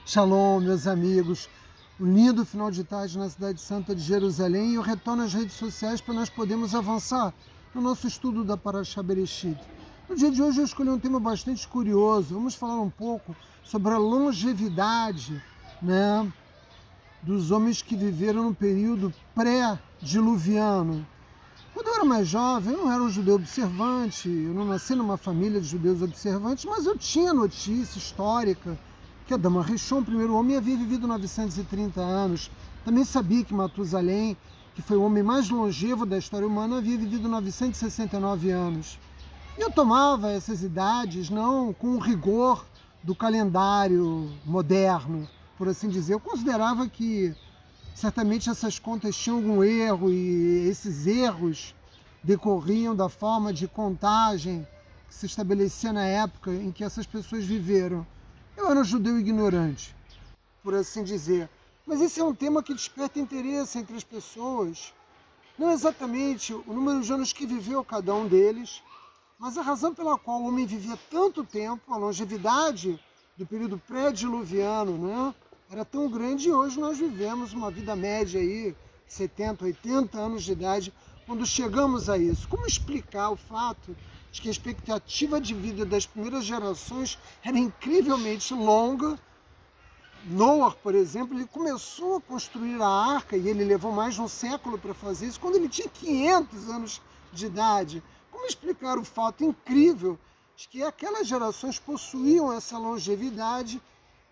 Shalom, meus amigos. Um lindo final de tarde na cidade santa de Jerusalém, e eu retorno às redes sociais para nós podermos avançar no nosso estudo da Parashá Bereshit. No dia de hoje eu escolhi um tema bastante curioso. Vamos falar um pouco sobre a longevidade, dos homens que viveram no período pré-diluviano. Quando eu era mais jovem, eu não era um judeu observante, eu não nasci numa família de judeus observantes, mas eu tinha notícia histórica que Adão Arishon, o primeiro homem, havia vivido 930 anos. Também sabia que Matusalém, que foi o homem mais longevo da história humana, havia vivido 969 anos. E eu tomava essas idades não com o rigor do calendário moderno, por assim dizer. Eu considerava que certamente essas contas tinham algum erro, e esses erros decorriam da forma de contagem que se estabelecia na época em que essas pessoas viveram. Eu era um judeu ignorante, por assim dizer. Mas esse é um tema que desperta interesse entre as pessoas. Não exatamente o número de anos que viveu cada um deles, mas a razão pela qual o homem vivia tanto tempo, a longevidade do período pré-diluviano, era tão grande, e hoje nós vivemos uma vida média aí, 70, 80 anos de idade, quando chegamos a isso. Como explicar o fato de que a expectativa de vida das primeiras gerações era incrivelmente longa? Noah, por exemplo, ele começou a construir a arca, e ele levou mais de um século para fazer isso, quando ele tinha 500 anos de idade. Como explicar o fato incrível de que aquelas gerações possuíam essa longevidade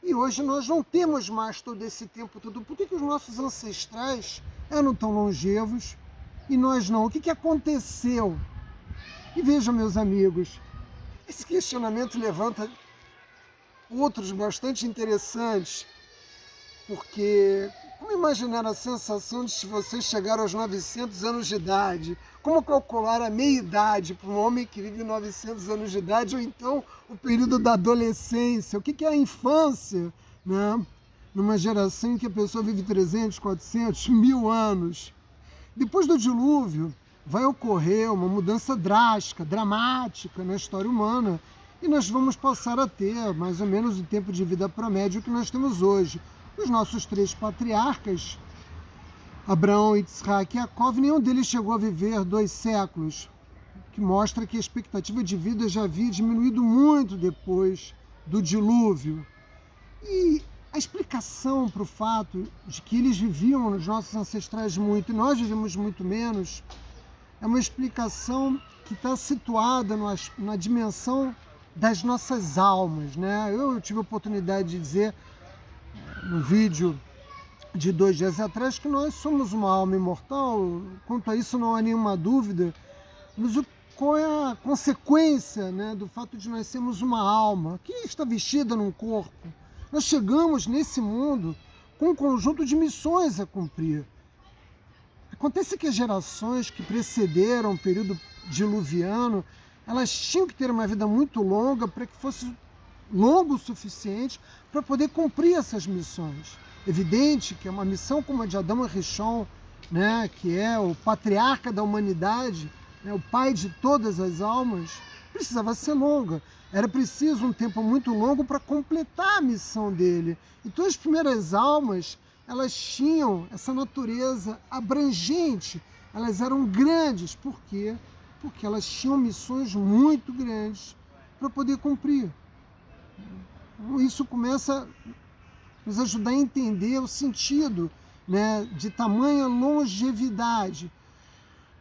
e hoje nós não temos mais todo esse tempo todo? Por que os nossos ancestrais eram tão longevos e nós não? O que aconteceu? E vejam, meus amigos, esse questionamento levanta outros bastante interessantes, porque como imaginar a sensação de se você chegar aos 900 anos de idade? Como calcular a meia-idade para um homem que vive 900 anos de idade, ou então o período da adolescência? O que é a infância, numa geração em que a pessoa vive 300, 400, 1000 anos? Depois do dilúvio, vai ocorrer uma mudança drástica, dramática na história humana, e nós vamos passar a ter mais ou menos o tempo de vida promédio que nós temos hoje. Os nossos 3 patriarcas, Abraão, Yitzhak e Yaakov, nenhum deles chegou a viver 2 séculos, que mostra que a expectativa de vida já havia diminuído muito depois do dilúvio. E a explicação para o fato de que eles viviam, os nossos ancestrais, muito e nós vivemos muito menos, é uma explicação que está situada na dimensão das nossas almas, Eu tive a oportunidade de dizer no vídeo de 2 dias atrás que nós somos uma alma imortal. Quanto a isso não há nenhuma dúvida, mas qual é a consequência, do fato de nós sermos uma alma que está vestida num corpo? Nós chegamos nesse mundo com um conjunto de missões a cumprir. Acontece que as gerações que precederam o período diluviano, elas tinham que ter uma vida muito longa para que fosse longo o suficiente para poder cumprir essas missões. Evidente que é uma missão como a de Adão Arishon, que é o patriarca da humanidade, o pai de todas as almas, precisava ser longa. Era preciso um tempo muito longo para completar a missão dele. Então as primeiras almas, elas tinham essa natureza abrangente, elas eram grandes. Por quê? Porque elas tinham missões muito grandes para poder cumprir. Isso começa a nos ajudar a entender o sentido, de tamanha longevidade.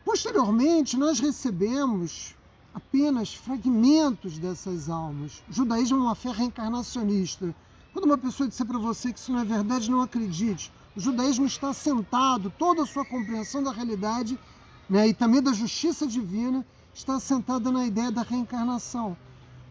Posteriormente, nós recebemos apenas fragmentos dessas almas. O judaísmo é uma fé reencarnacionista. Quando uma pessoa disser para você que isso não é verdade, não acredite. O judaísmo está assentado, toda a sua compreensão da realidade, e também da justiça divina, está assentada na ideia da reencarnação.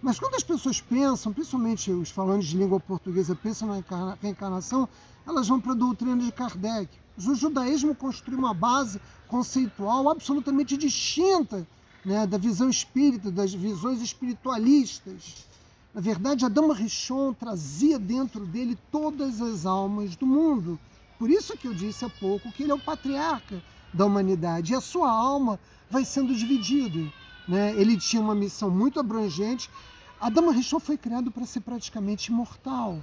Mas quando as pessoas pensam, principalmente os falantes de língua portuguesa, pensam na reencarnação, elas vão para a doutrina de Kardec. O judaísmo construiu uma base conceitual absolutamente distinta, da visão espírita, das visões espiritualistas. Na verdade, Adão Arishon trazia dentro dele todas as almas do mundo. Por isso que eu disse há pouco que ele é o patriarca da humanidade, e a sua alma vai sendo dividida. Ele tinha uma missão muito abrangente. Adão Arishon foi criado para ser praticamente imortal.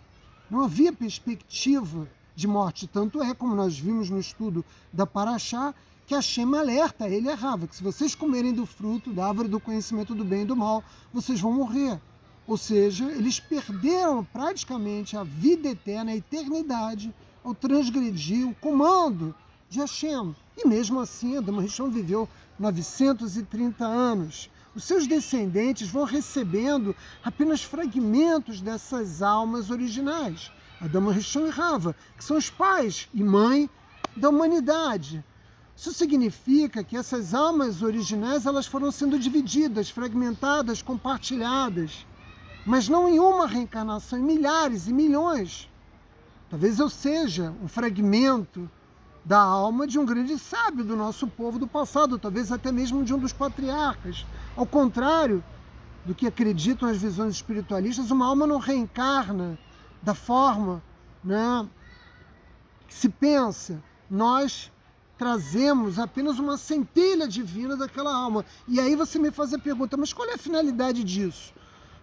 Não havia perspectiva de morte. Tanto é, como nós vimos no estudo da Paraxá, que Hashem alerta ele e Rava, que se vocês comerem do fruto da árvore do conhecimento do bem e do mal, vocês vão morrer. Ou seja, eles perderam praticamente a vida eterna, a eternidade, ao transgredir o comando de Hashem. E mesmo assim, Adão Rishon viveu 930 anos. Os seus descendentes vão recebendo apenas fragmentos dessas almas originais. Adão Rishon e Rava, que são os pais e mãe da humanidade. Isso significa que essas almas originais elas foram sendo divididas, fragmentadas, compartilhadas, mas não em uma reencarnação, em milhares e milhões. Talvez eu seja um fragmento da alma de um grande sábio do nosso povo do passado, talvez até mesmo de um dos patriarcas. Ao contrário do que acreditam as visões espiritualistas, uma alma não reencarna da forma, né, que se pensa. Nós trazemos apenas uma centelha divina daquela alma. E aí você me faz a pergunta, mas qual é a finalidade disso?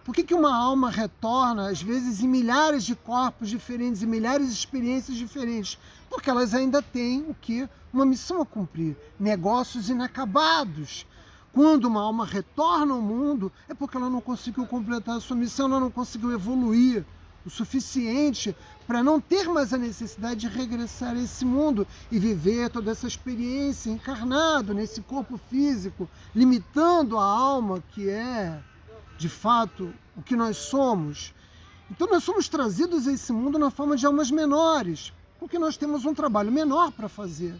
Por que uma alma retorna, às vezes, em milhares de corpos diferentes, em milhares de experiências diferentes? Porque elas ainda têm o quê? Uma missão a cumprir, negócios inacabados. Quando uma alma retorna ao mundo, é porque ela não conseguiu completar a sua missão, ela não conseguiu evoluir o suficiente para não ter mais a necessidade de regressar a esse mundo e viver toda essa experiência encarnado nesse corpo físico, limitando a alma que é, de fato, o que nós somos. Então nós somos trazidos a esse mundo na forma de almas menores, porque nós temos um trabalho menor para fazer.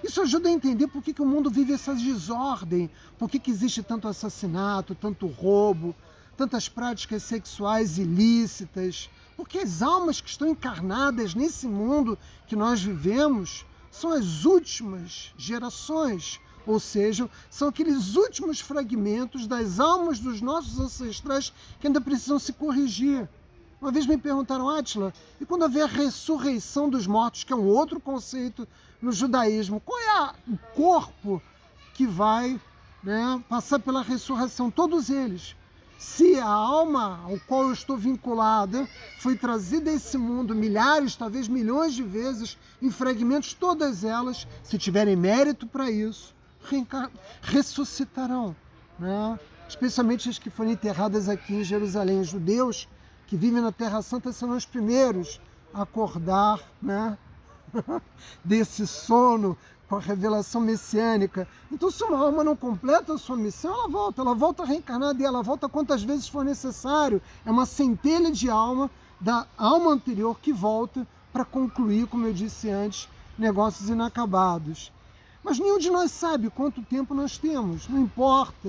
Isso ajuda a entender por que o mundo vive essa desordem, por que existe tanto assassinato, tanto roubo, tantas práticas sexuais ilícitas, porque as almas que estão encarnadas nesse mundo que nós vivemos são as últimas gerações, ou seja, são aqueles últimos fragmentos das almas dos nossos ancestrais que ainda precisam se corrigir. Uma vez me perguntaram, Átila, e quando haver a ressurreição dos mortos, que é um outro conceito no judaísmo, qual é o corpo que vai, né, passar pela ressurreição? Todos eles. Se a alma ao qual eu estou vinculada foi trazida a esse mundo milhares, talvez milhões de vezes, em fragmentos, todas elas, se tiverem mérito para isso, ressuscitarão, né? Especialmente as que foram enterradas aqui em Jerusalém. Os judeus que vivem na Terra Santa serão os primeiros a acordar, né, desse sono com a revelação messiânica. Então, se uma alma não completa a sua missão, ela volta reencarnada e ela volta quantas vezes for necessário. É uma centelha de alma da alma anterior que volta para concluir, como eu disse antes, negócios inacabados. Mas nenhum de nós sabe quanto tempo nós temos. Não importa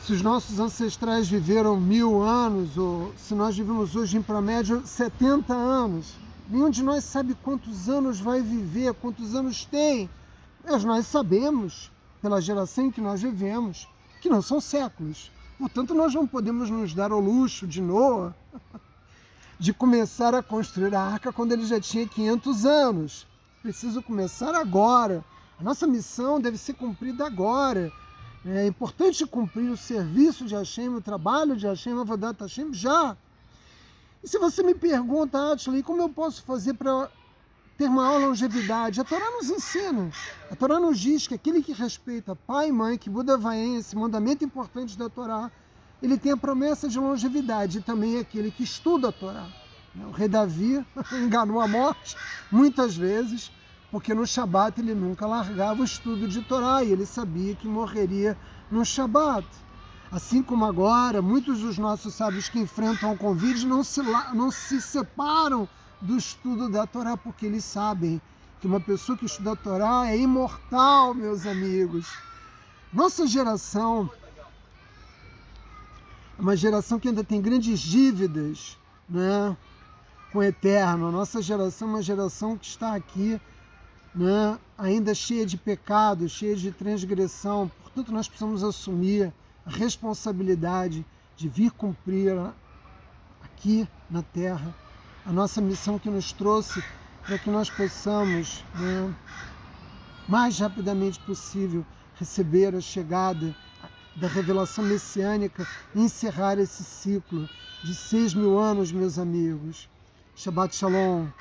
se os nossos ancestrais viveram 1000 anos ou se nós vivemos hoje em promédio 70 anos. Nenhum de nós sabe quantos anos vai viver, quantos anos tem. Mas nós sabemos, pela geração em que nós vivemos, que não são séculos. Portanto, nós não podemos nos dar ao luxo de Noé de começar a construir a arca quando ele já tinha 500 anos. Preciso começar agora. A nossa missão deve ser cumprida agora. É importante cumprir o serviço de Hashem, o trabalho de Hashem, a Avodat Hashem já. E se você me pergunta, Átila, como eu posso fazer para ter maior longevidade? A Torá nos ensina. A Torá nos diz que aquele que respeita pai e mãe, que Buda vai esse mandamento importante da Torá, ele tem a promessa de longevidade. E também aquele que estuda a Torá. O rei Davi enganou a morte muitas vezes, porque no Shabat ele nunca largava o estudo de Torá e ele sabia que morreria no Shabat. Assim como agora, muitos dos nossos sábios que enfrentam o Covid não se separam do estudo da Torá, porque eles sabem que uma pessoa que estuda a Torá é imortal, meus amigos. Nossa geração é uma geração que ainda tem grandes dívidas, né, com o Eterno. A nossa geração é uma geração que está aqui, né, ainda cheia de pecados, cheia de transgressão. Portanto, nós precisamos assumir a responsabilidade de vir cumprir aqui na Terra a nossa missão que nos trouxe para que nós possamos, né, mais rapidamente possível receber a chegada da revelação messiânica e encerrar esse ciclo de 6.000 anos, meus amigos. Shabbat Shalom.